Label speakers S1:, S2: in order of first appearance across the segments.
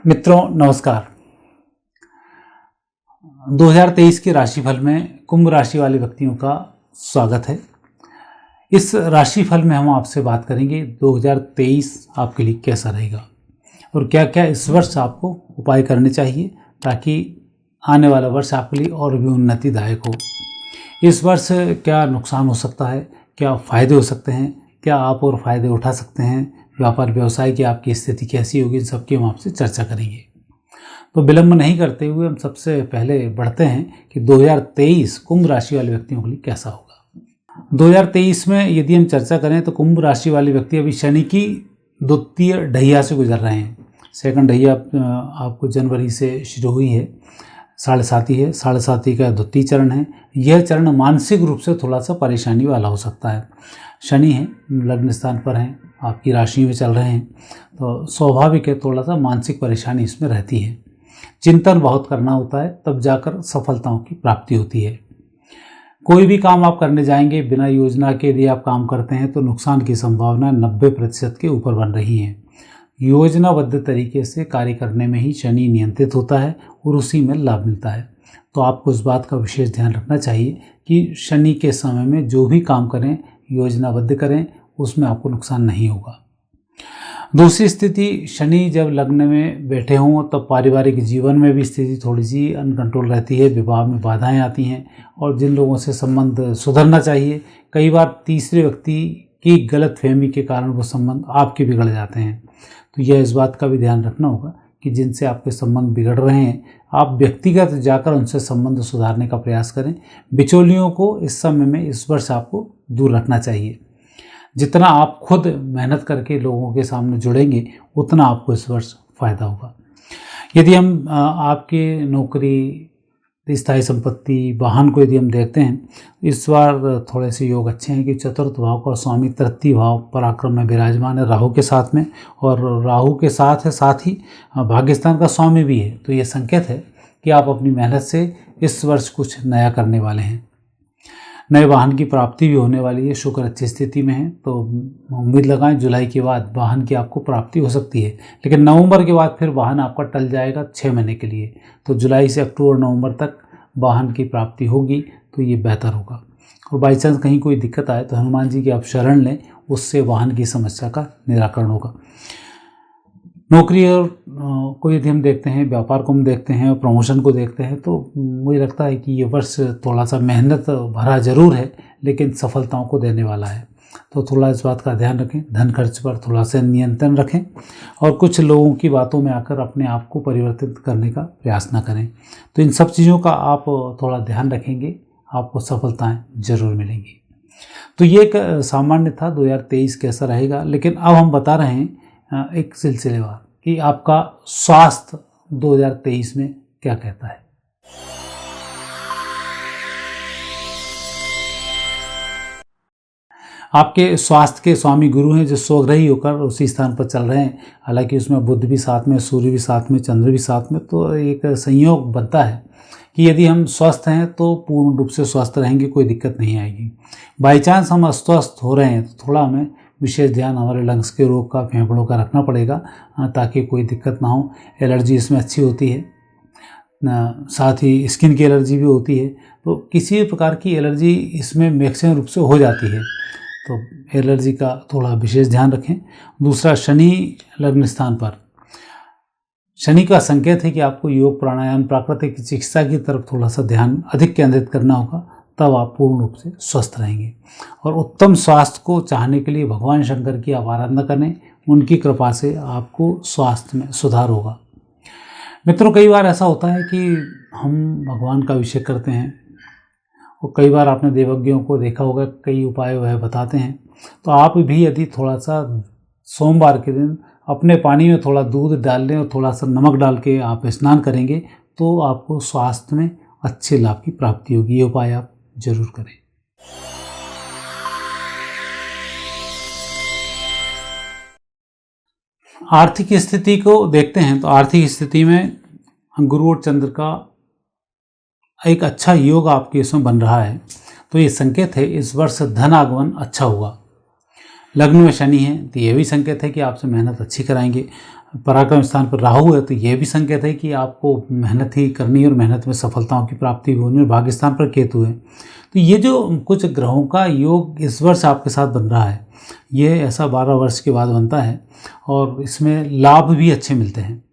S1: मित्रों नमस्कार। 2023 के राशिफल में कुंभ राशि वाले व्यक्तियों का स्वागत है। इस राशिफल में हम आपसे बात करेंगे 2023 आपके लिए कैसा रहेगा और क्या क्या इस वर्ष आपको उपाय करने चाहिए ताकि आने वाला वर्ष आपके लिए और भी उन्नतिदायक हो। इस वर्ष क्या नुकसान हो सकता है, क्या फ़ायदे हो सकते हैं, क्या आप और फ़ायदे उठा सकते हैं, व्यापार व्यवसाय की आपकी स्थिति कैसी होगी, इन सब की हम आपसे चर्चा करेंगे। तो विलंब नहीं करते हुए हम सबसे पहले बढ़ते हैं कि 2023 कुंभ राशि वाले व्यक्तियों के लिए कैसा होगा। 2023 में यदि हम चर्चा करें तो कुंभ राशि वाले व्यक्ति अभी शनि की द्वितीय ढैया से गुजर रहे हैं। सेकंड ढैया आपको जनवरी से शुरू हुई है, 7.5 है, 7.5 का द्वितीय चरण है। यह चरण मानसिक रूप से थोड़ा सा परेशानी वाला हो सकता है। शनि है, लग्न स्थान पर हैं, आपकी राशि में चल रहे हैं, तो स्वाभाविक है थोड़ा सा मानसिक परेशानी इसमें रहती है। चिंतन बहुत करना होता है, तब जाकर सफलताओं की प्राप्ति होती है। कोई भी काम आप करने जाएंगे बिना योजना के यदि आप काम करते हैं तो नुकसान की संभावना 90% के ऊपर बन रही है। योजनाबद्ध तरीके से कार्य करने में ही शनि नियंत्रित होता है और उसी में लाभ मिलता है। तो आपको इस बात का विशेष ध्यान रखना चाहिए कि शनि के समय में जो भी काम करें योजनाबद्ध करें, उसमें आपको नुकसान नहीं होगा। दूसरी स्थिति, शनि जब लग्न में बैठे हों तब पारिवारिक जीवन में भी स्थिति थोड़ी सी अनकंट्रोल रहती है, विवाह में बाधाएं आती हैं और जिन लोगों से संबंध सुधरना चाहिए, कई बार तीसरे व्यक्ति की गलतफहमी के कारण वो संबंध आपके बिगड़ जाते हैं। तो यह इस बात का भी ध्यान रखना होगा कि जिनसे आपके संबंध बिगड़ रहे हैं आप व्यक्तिगत जाकर उनसे संबंध सुधारने का प्रयास करें। बिचौलियों को इस समय में इस वर्ष आपको दूर रखना चाहिए। जितना आप खुद मेहनत करके लोगों के सामने जुड़ेंगे उतना आपको इस वर्ष फ़ायदा होगा। यदि हम आपकी नौकरी, स्थायी संपत्ति, वाहन को यदि हम देखते हैं, इस बार थोड़े से योग अच्छे हैं कि चतुर्थ भाव का स्वामी तृतीय भाव पराक्रम में विराजमान है राहु के साथ में, और राहु के साथ ही भाग्यस्थान का स्वामी भी है। तो ये संकेत है कि आप अपनी मेहनत से इस वर्ष कुछ नया करने वाले हैं। नए वाहन की प्राप्ति भी होने वाली है, शुक्र अच्छी स्थिति में है, तो उम्मीद लगाएं जुलाई के बाद वाहन की आपको प्राप्ति हो सकती है। लेकिन नवंबर के बाद फिर वाहन आपका टल जाएगा 6 महीने के लिए। तो जुलाई से अक्टूबर नवंबर तक वाहन की प्राप्ति होगी तो ये बेहतर होगा। और बाई चांस कहीं कोई दिक्कत आए तो हनुमान जी की आप शरण लें, उससे वाहन की समस्या का निराकरण होगा। नौकरी और को यदि हम देखते हैं, व्यापार को हम देखते हैं और प्रमोशन को देखते हैं, तो मुझे लगता है कि ये वर्ष थोड़ा सा मेहनत भरा जरूर है लेकिन सफलताओं को देने वाला है। तो थोड़ा इस बात का ध्यान रखें, धन खर्च पर थोड़ा सा नियंत्रण रखें और कुछ लोगों की बातों में आकर अपने आप को परिवर्तित करने का प्रयास ना करें। तो इन सब चीज़ों का आप थोड़ा ध्यान रखेंगे, आपको सफलताएँ जरूर मिलेंगी। तो ये एक सामान्य था 2023 कैसा रहेगा। लेकिन अब हम बता रहे हैं एक सिलसिलेवार कि आपका स्वास्थ्य 2023 में क्या कहता है। आपके स्वास्थ्य के स्वामी गुरु हैं जो स्वग्रही होकर उसी स्थान पर चल रहे हैं। हालांकि उसमें बुध भी साथ में, सूर्य भी साथ में, चंद्र भी साथ में, तो एक संयोग बनता है कि यदि हम स्वस्थ हैं तो पूर्ण रूप से स्वस्थ रहेंगे, कोई दिक्कत नहीं आएगी। बाई चांस हम अस्वस्थ हो रहे हैं तो थोड़ा हमें विशेष ध्यान हमारे लंग्स के रोग का, फेफड़ों का रखना पड़ेगा ताकि कोई दिक्कत ना हो। एलर्जी इसमें अच्छी होती है, साथ ही स्किन की एलर्जी भी होती है। तो किसी भी प्रकार की एलर्जी इसमें मैक्सिमम रूप से हो जाती है, तो एलर्जी का थोड़ा विशेष ध्यान रखें। दूसरा, शनि लग्न स्थान पर, शनि का संकेत है कि आपको योग, प्राणायाम, प्राकृतिक चिकित्सा की तरफ थोड़ा सा ध्यान अधिक केंद्रित करना होगा, तब आप पूर्ण रूप से स्वस्थ रहेंगे। और उत्तम स्वास्थ्य को चाहने के लिए भगवान शंकर की आप आराधना करें, उनकी कृपा से आपको स्वास्थ्य में सुधार होगा। मित्रों, कई बार ऐसा होता है कि हम भगवान का अभिषेक करते हैं और कई बार आपने देवज्ञों को देखा होगा, कई उपाय वह बताते हैं। तो आप भी यदि थोड़ा सा सोमवार के दिन अपने पानी में थोड़ा दूध डाल लें और थोड़ा सा नमक डाल के आप स्नान करेंगे तो आपको स्वास्थ्य में अच्छे लाभ की प्राप्ति होगी। ये उपाय आप जरूर करें। आर्थिक स्थिति को देखते हैं तो आर्थिक स्थिति में गुरु और चंद्र का एक अच्छा योग आपके इसमें बन रहा है, तो ये संकेत है इस वर्ष धन आगमन अच्छा होगा। लग्न में शनि है तो ये भी संकेत है कि आपसे मेहनत अच्छी कराएंगे। पराक्रम स्थान पर राहु है तो ये भी संकेत है कि आपको मेहनत ही करनी है और मेहनत में सफलताओं की प्राप्ति भी होनी है। भाग्य स्थान पर केतु है, तो ये जो कुछ ग्रहों का योग इस वर्ष आपके साथ बन रहा है, ये ऐसा 12 वर्ष के बाद बनता है और इसमें लाभ भी अच्छे मिलते हैं।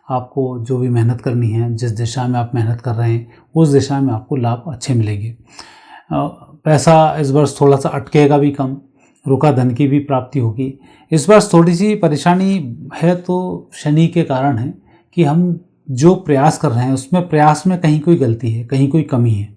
S1: आपको जो भी मेहनत करनी है, जिस दिशा में आप मेहनत कर रहे हैं उस दिशा में आपको लाभ अच्छे मिलेंगे। पैसा इस वर्ष थोड़ा सा अटकेगा भी कम, रुका धन की भी प्राप्ति होगी। इस वर्ष थोड़ी सी परेशानी है तो शनि के कारण है कि हम जो प्रयास कर रहे हैं उसमें प्रयास में कहीं कोई गलती है, कहीं कोई कमी है।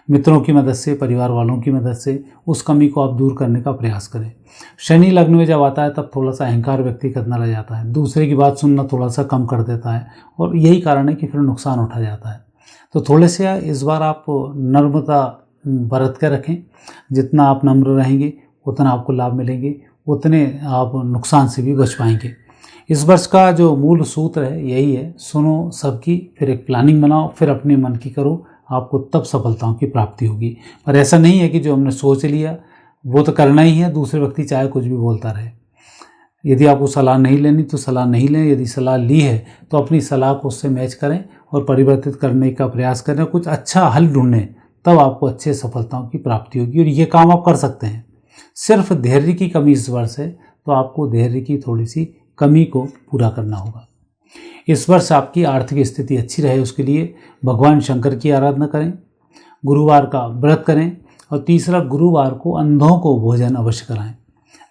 S1: मित्रों की मदद से, परिवार वालों की मदद से उस कमी को आप दूर करने का प्रयास करें। शनि लग्न में जब आता है तब थोड़ा सा अहंकार व्यक्ति करने लग जाता है, दूसरे की बात सुनना थोड़ा सा कम कर देता है और यही कारण है कि फिर नुकसान उठा जाता है। तो थोड़े से इस बार आप नम्रता बरत कर रखें। जितना आप नम्र रहेंगे उतना आपको लाभ मिलेंगे, उतने आप नुकसान से भी बच पाएंगे। इस वर्ष का जो मूल सूत्र है यही है, सुनो सबकी, फिर एक प्लानिंग बनाओ, फिर अपने मन की करो, आपको तब सफलताओं की प्राप्ति होगी। पर ऐसा नहीं है कि जो हमने सोच लिया वो तो करना ही है, दूसरे व्यक्ति चाहे कुछ भी बोलता रहे। यदि आपको सलाह नहीं लेनी तो सलाह नहीं लें, यदि सलाह ली है तो अपनी सलाह को उससे मैच करें और परिवर्तित करने का प्रयास करें, कुछ अच्छा हल ढूंढें, तब आपको अच्छे सफलताओं की प्राप्ति होगी और ये काम आप कर सकते हैं। सिर्फ धैर्य की कमी इस वर्ष है तो आपको धैर्य की थोड़ी सी कमी को पूरा करना होगा। इस वर्ष आपकी आर्थिक स्थिति अच्छी रहे उसके लिए भगवान शंकर की आराधना करें, गुरुवार का व्रत करें और तीसरा, गुरुवार को अंधों को भोजन अवश्य कराएं।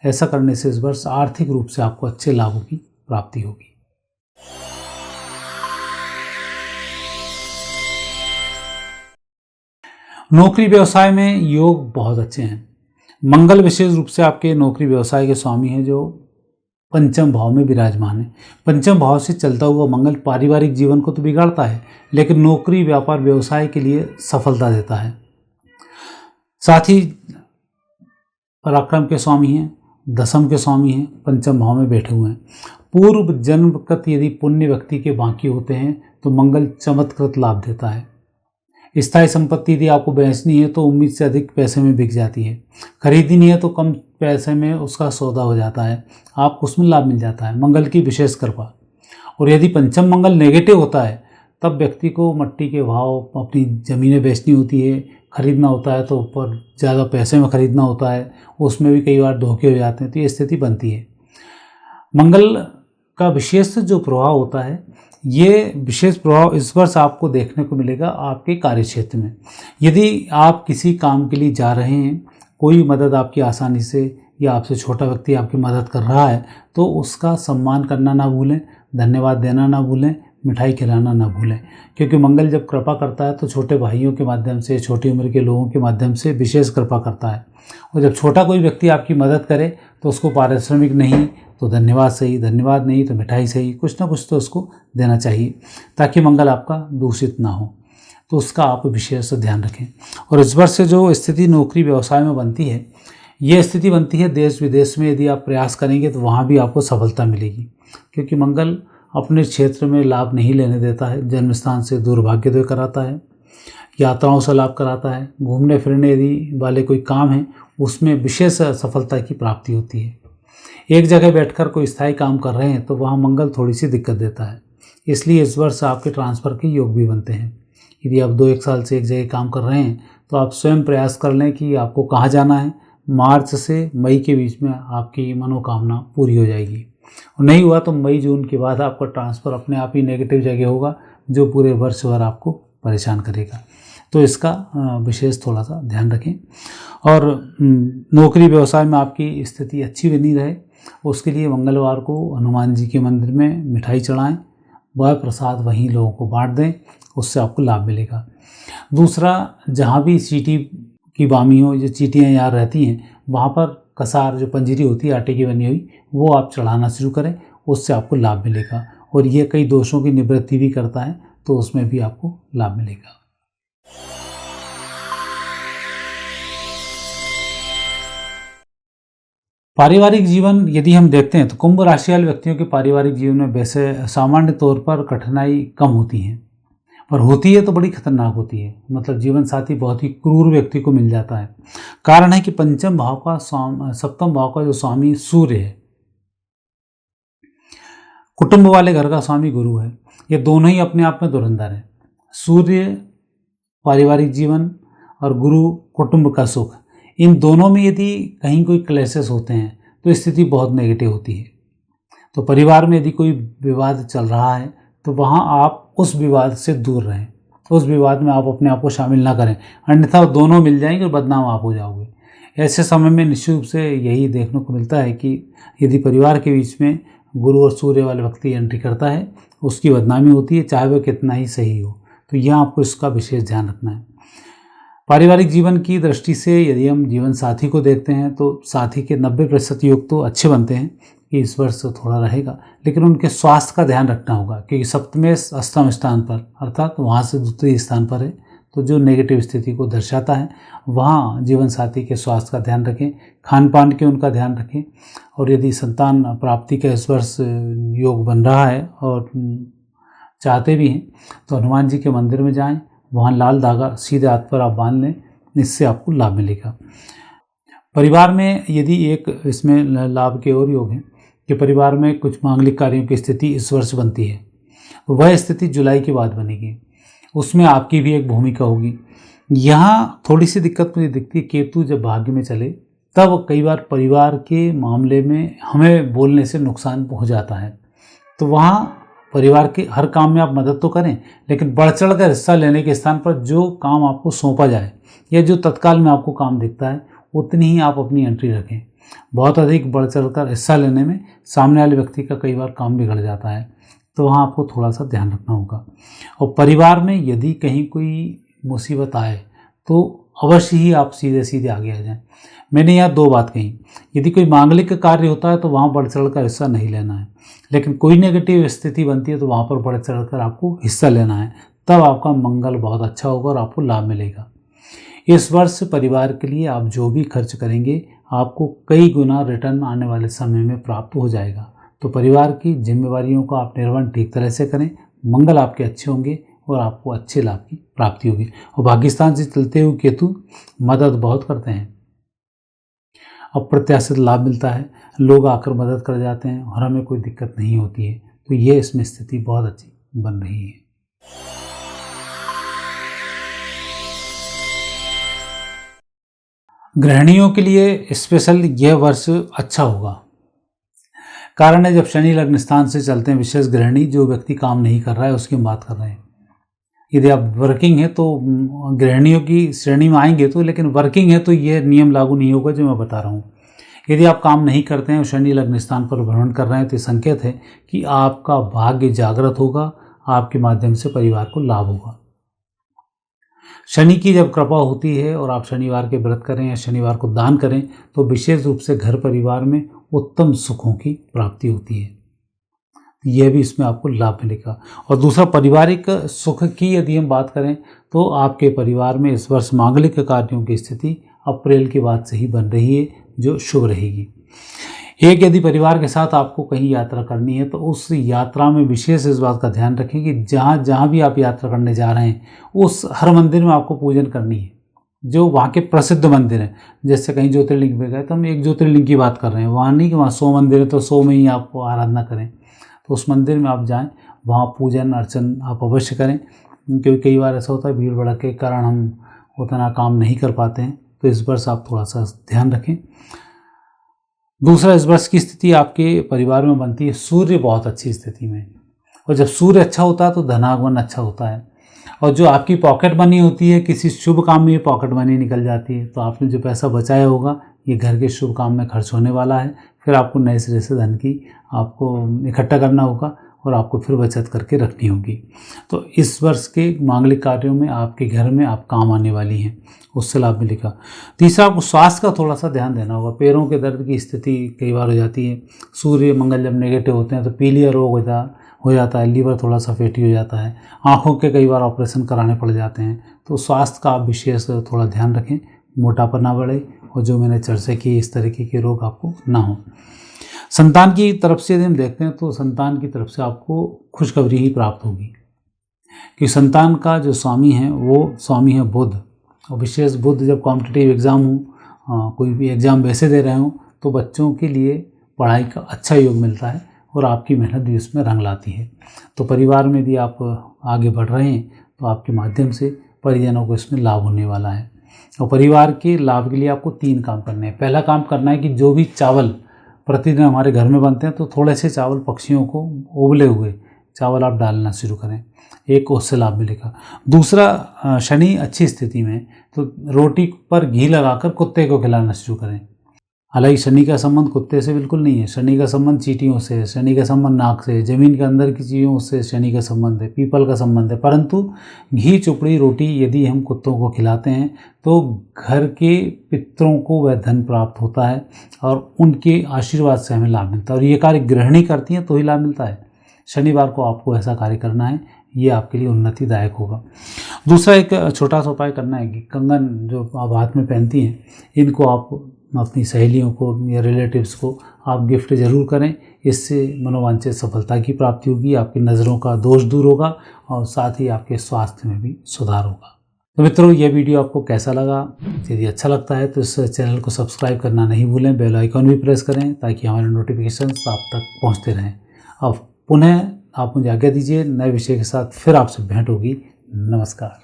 S1: ऐसा करने से इस वर्ष आर्थिक रूप से आपको अच्छे लाभों की प्राप्ति होगी। नौकरी व्यवसाय में योग बहुत अच्छे हैं। मंगल विशेष रूप से आपके नौकरी व्यवसाय के स्वामी हैं जो पंचम भाव में विराजमान है। पंचम भाव से चलता हुआ मंगल पारिवारिक जीवन को तो बिगाड़ता है लेकिन नौकरी व्यापार व्यवसाय के लिए सफलता देता है। साथ ही पराक्रम के स्वामी हैं, दशम के स्वामी हैं, पंचम भाव में बैठे हुए हैं। पूर्व जन्मकृत यदि पुण्य व्यक्ति के बाकी होते हैं तो मंगल चमत्कृत लाभ देता है। स्थायी संपत्ति यदि आपको बेचनी है तो उम्मीद से अधिक पैसे में बिक जाती है, खरीदनी है तो कम पैसे में उसका सौदा हो जाता है, आपको उसमें लाभ मिल जाता है। मंगल की विशेष कृपा। और यदि पंचम मंगल नेगेटिव होता है तब व्यक्ति को मट्टी के भाव अपनी ज़मीनें बेचनी होती है, खरीदना होता है तो ऊपर ज़्यादा पैसे में खरीदना होता है, उसमें भी कई बार धोखे हो जाते हैं, तो ये स्थिति बनती है। मंगल का विशेष जो प्रभाव होता है, ये विशेष प्रभाव इस वर्ष आपको देखने को मिलेगा आपके कार्यक्षेत्र में। यदि आप किसी काम के लिए जा रहे हैं, कोई मदद आपकी आसानी से या आपसे छोटा व्यक्ति आपकी मदद कर रहा है तो उसका सम्मान करना ना भूलें, धन्यवाद देना ना भूलें, मिठाई खिलाना ना भूलें। क्योंकि मंगल जब कृपा करता है तो छोटे भाइयों के माध्यम से, छोटी उम्र के लोगों के माध्यम से विशेष कृपा करता है। और जब छोटा कोई व्यक्ति आपकी मदद करे तो उसको पारिश्रमिक नहीं तो धन्यवाद सही, धन्यवाद नहीं तो मिठाई सही, कुछ ना कुछ तो उसको देना चाहिए ताकि मंगल आपका दूषित ना हो। तो उसका आप विशेष ध्यान रखें। और इस वर्ष से जो स्थिति नौकरी व्यवसाय में बनती है, ये स्थिति बनती है देश विदेश में यदि आप प्रयास करेंगे तो वहाँ भी आपको सफलता मिलेगी। क्योंकि मंगल अपने क्षेत्र में लाभ नहीं लेने देता है, जन्म स्थान से दुर्भाग्योदय कराता है, यात्राओं से लाभ कराता है, घूमने फिरने यदि वाले कोई काम है उसमें विशेष सफलता की प्राप्ति होती है। एक जगह बैठकर कोई स्थायी काम कर रहे हैं तो वहाँ मंगल थोड़ी सी दिक्कत देता है, इसलिए इस वर्ष आपके ट्रांसफ़र के योग भी बनते हैं। यदि आप 2-1 साल से एक जगह काम कर रहे हैं तो आप स्वयं प्रयास कर लें कि आपको कहाँ जाना है। मार्च से मई के बीच में आपकी मनोकामना पूरी हो जाएगी, और नहीं हुआ तो मई जून के बाद आपका ट्रांसफ़र अपने आप ही नेगेटिव जगह होगा जो पूरे वर्ष भर आपको परेशान करेगा। तो इसका विशेष थोड़ा सा ध्यान रखें। और नौकरी व्यवसाय में आपकी स्थिति अच्छी बनी रहे उसके लिए मंगलवार को हनुमान जी के मंदिर में मिठाई चढ़ाएं, वह प्रसाद वहीं लोगों को बांट दें, उससे आपको लाभ मिलेगा। दूसरा, जहाँ भी चींटी की बामी हो, जो चींटियाँ यहाँ रहती हैं, वहाँ पर कसार जो पंजीरी होती है आटे की बनी हुई, वो आप चढ़ाना शुरू करें, उससे आपको लाभ मिलेगा। और ये कई दोषों की निवृत्ति भी करता है तो उसमें भी आपको लाभ मिलेगा। पारिवारिक जीवन यदि हम देखते हैं तो कुंभ राशि वाले व्यक्तियों के पारिवारिक जीवन में वैसे सामान्य तौर पर कठिनाई कम होती हैं, और होती है तो बड़ी खतरनाक होती है। मतलब जीवन साथी बहुत ही क्रूर व्यक्ति को मिल जाता है। कारण है कि पंचम भाव का सप्तम भाव का जो स्वामी सूर्य है, कुटुंब वाले घर का स्वामी गुरु है। ये दोनों ही अपने आप में धुरंधर है। सूर्य पारिवारिक जीवन और गुरु कुटुंब का सुख, इन दोनों में यदि कहीं कोई क्लेशेस होते हैं तो स्थिति बहुत नेगेटिव होती है। तो परिवार में यदि कोई विवाद चल रहा है तो वहाँ आप उस विवाद से दूर रहें, उस विवाद में आप अपने आप को शामिल ना करें, अन्यथा दोनों मिल जाएंगे और बदनाम आप हो जाओगे। ऐसे समय में निश्चित रूप से यही देखने को मिलता है कि यदि परिवार के बीच में गुरु और सूर्य वाले व्यक्ति एंट्री करता है, उसकी बदनामी होती है, चाहे वह कितना ही सही हो। तो यह आपको इसका विशेष ध्यान रखना है। पारिवारिक जीवन की दृष्टि से यदि हम जीवन साथी को देखते हैं तो साथी के 90% योग तो अच्छे बनते हैं कि इस वर्ष थोड़ा रहेगा, लेकिन उनके स्वास्थ्य का ध्यान रखना होगा, क्योंकि सप्तमें अष्टम स्थान पर अर्थात वहाँ से द्वितीय स्थान पर है, तो जो नेगेटिव स्थिति को दर्शाता है वहाँ जीवन साथी के स्वास्थ्य का ध्यान रखें, खान पान के उनका ध्यान रखें। और यदि संतान प्राप्ति का इस वर्ष योग बन रहा है और चाहते भी हैं तो हनुमान जी के मंदिर में जाएं, वहाँ लाल धागा सीधे हाथ पर आप बांध लें, इससे आपको लाभ मिलेगा। परिवार में यदि एक इसमें लाभ के और योग हैं कि परिवार में कुछ मांगलिक कार्यों की स्थिति इस वर्ष बनती है, वह स्थिति जुलाई के बाद बनेगी, उसमें आपकी भी एक भूमिका होगी। यहाँ थोड़ी सी दिक्कत मुझे दिखती है, केतु जब भाग्य में चले तब कई बार परिवार के मामले में हमें बोलने से नुकसान हो जाता है। तो वहाँ परिवार के हर काम में आप मदद तो करें, लेकिन बढ़ चढ़ कर हिस्सा लेने के स्थान पर जो काम आपको सौंपा जाए या जो तत्काल में आपको काम दिखता है उतनी ही आप अपनी एंट्री रखें। बहुत अधिक बढ़ चढ़ कर हिस्सा लेने में सामने वाले व्यक्ति का कई बार काम बिगड़ जाता है, तो वहाँ आपको थोड़ा सा ध्यान रखना होगा। और परिवार में यदि कहीं कोई मुसीबत आए तो अवश्य ही आप सीधे सीधे आगे आ जाएं। मैंने यहाँ दो बात कही, यदि कोई मांगलिक कार्य होता है तो वहाँ बढ़ चढ़ कर हिस्सा नहीं लेना है, लेकिन कोई नेगेटिव स्थिति बनती है तो वहाँ पर बढ़ चढ़ कर आपको हिस्सा लेना है, तब आपका मंगल बहुत अच्छा होगा और आपको लाभ मिलेगा। इस वर्ष परिवार के लिए आप जो भी खर्च करेंगे आपको कई गुना रिटर्न आने वाले समय में प्राप्त हो जाएगा। तो परिवार की जिम्मेवारियों का आप निर्वहन ठीक तरह से करें, मंगल आपके अच्छे होंगे और आपको अच्छे लाभ की प्राप्ति होगी। और भाग्यस्थान से चलते हुए केतु मदद बहुत करते हैं, अप्रत्याशित लाभ मिलता है, लोग आकर मदद कर जाते हैं और हमें कोई दिक्कत नहीं होती है। तो ये इसमें स्थिति बहुत अच्छी बन रही है। गृहिणियों के लिए स्पेशल यह वर्ष अच्छा होगा। कारण है जब शनि लग्न स्थान से चलते हैं, विशेष गृहिणी जो व्यक्ति काम नहीं कर रहा है उसकी बात कर रहे हैं। यदि आप वर्किंग है तो गृहिणियों की श्रेणी में आएंगे तो, लेकिन वर्किंग है तो यह नियम लागू नहीं होगा जो मैं बता रहा हूँ। यदि आप काम नहीं करते हैं और शनि लग्न स्थान पर भ्रमण कर रहे हैं तो ये संकेत है कि आपका भाग्य जागृत होगा, आपके माध्यम से परिवार को लाभ होगा। शनि की जब कृपा होती है और आप शनिवार के व्रत करें या शनिवार को दान करें तो विशेष रूप से घर परिवार में उत्तम सुखों की प्राप्ति होती है। यह भी इसमें आपको लाभ मिलेगा। और दूसरा, पारिवारिक सुख की यदि हम बात करें तो आपके परिवार में इस वर्ष मांगलिक कार्यों की स्थिति अप्रैल के बाद से ही बन रही है, जो शुभ रहेगी। एक, यदि परिवार के साथ आपको कहीं यात्रा करनी है तो उस यात्रा में विशेष इस बात का ध्यान रखें कि जहाँ भी आप यात्रा करने जा रहे हैं उस हर मंदिर में आपको पूजन करनी है, जो वहाँ के प्रसिद्ध मंदिर हैं। जैसे कहीं ज्योतिर्लिंग पे गए तो हम एक ज्योतिर्लिंग की बात कर रहे हैं, वहाँ नहीं कि वहाँ 100 मंदिर है तो 100 में ही आपको आराधना करें। तो उस मंदिर में आप जाएं, वहाँ पूजन अर्चन आप अवश्य करें, क्योंकि कई बार ऐसा होता है भीड़ भड़क के कारण हम उतना काम नहीं कर पाते हैं। तो इस वर्ष आप थोड़ा सा ध्यान रखें। दूसरा, इस वर्ष की स्थिति आपके परिवार में बनती है सूर्य बहुत अच्छी स्थिति में, और जब सूर्य अच्छा होता है तो धनागमन अच्छा होता है। और जो आपकी पॉकेट मनी होती है, किसी शुभ काम में ये पॉकेट मनी निकल जाती है, तो आपने जो पैसा बचाया होगा ये घर के शुभ काम में खर्च होने वाला है। फिर आपको नए सिरे से धन की आपको इकट्ठा करना होगा और आपको फिर बचत करके रखनी होगी। तो इस वर्ष के मांगलिक कार्यों में आपके घर में आप काम आने वाली हैं, उससे लाभ मिलेगा। तीसरा, आपको स्वास्थ्य का थोड़ा सा ध्यान देना होगा। पैरों के दर्द की स्थिति कई बार हो जाती है। सूर्य मंगल जब नेगेटिव होते हैं तो पीलिया रोग हो जाता है, लीवर थोड़ा सा फैटी हो जाता है, आँखों के कई बार ऑपरेशन कराने पड़ जाते हैं। तो स्वास्थ्य का आप विशेष थोड़ा ध्यान रखें, मोटापा ना बढ़े और जो मैंने चर्चा की इस तरीके के रोग आपको ना हो। संतान की तरफ से यदि हम देखते हैं तो संतान की तरफ से आपको खुशखबरी ही प्राप्त होगी। कि संतान का जो स्वामी है वो स्वामी है बुध, और विशेष बुध जब कॉम्पिटिटिव एग्ज़ाम हो, कोई भी एग्ज़ाम वैसे दे रहे हो, तो बच्चों के लिए पढ़ाई का अच्छा योग मिलता है और आपकी मेहनत भी उसमें रंग लाती है। तो परिवार में भी आप आगे बढ़ रहे हैं तो आपके माध्यम से परिजनों को इसमें लाभ होने वाला है। और परिवार के लाभ के लिए आपको 3 काम करने हैं। पहला काम करना है कि जो भी चावल प्रतिदिन हमारे घर में बनते हैं, तो थोड़े से चावल पक्षियों को उबले हुए चावल आप डालना शुरू करें, एक उससे लाभ मिलेगा। दूसरा, शनि अच्छी स्थिति में तो रोटी पर घी लगाकर कुत्ते को खिलाना शुरू करें। हालांकि शनि का संबंध कुत्ते से बिल्कुल नहीं है, शनि का संबंध चींटियों से है, शनि का संबंध नाक से है, ज़मीन के अंदर की चीज़ों से शनि का संबंध है, पीपल का संबंध है। परंतु घी चुपड़ी रोटी यदि हम कुत्तों को खिलाते हैं तो घर के पितरों को वह धन प्राप्त होता है और उनके आशीर्वाद से हमें लाभ मिलता है। और ये कार्य गृहिणी करती हैं तो ही लाभ मिलता है। शनिवार को आपको ऐसा कार्य करना है, ये आपके लिए उन्नतिदायक होगा। दूसरा, एक छोटा सा उपाय करना है कि कंगन जो आप हाथ में पहनती हैं, इनको आप अपनी सहेलियों को या रिलेटिव्स को आप गिफ्ट ज़रूर करें। इससे मनोवांछित सफलता की प्राप्ति होगी, आपकी नज़रों का दोष दूर होगा और साथ ही आपके स्वास्थ्य में भी सुधार होगा। तो मित्रों, यह वीडियो आपको कैसा लगा? यदि अच्छा लगता है तो इस चैनल को सब्सक्राइब करना नहीं भूलें, बेल आइकॉन भी प्रेस करें ताकि हमारे नोटिफिकेशंस आप तक पहुँचते रहें। अब पुनः आप मुझे आज्ञा दीजिए, नए विषय के साथ फिर आपसे भेंट होगी। नमस्कार।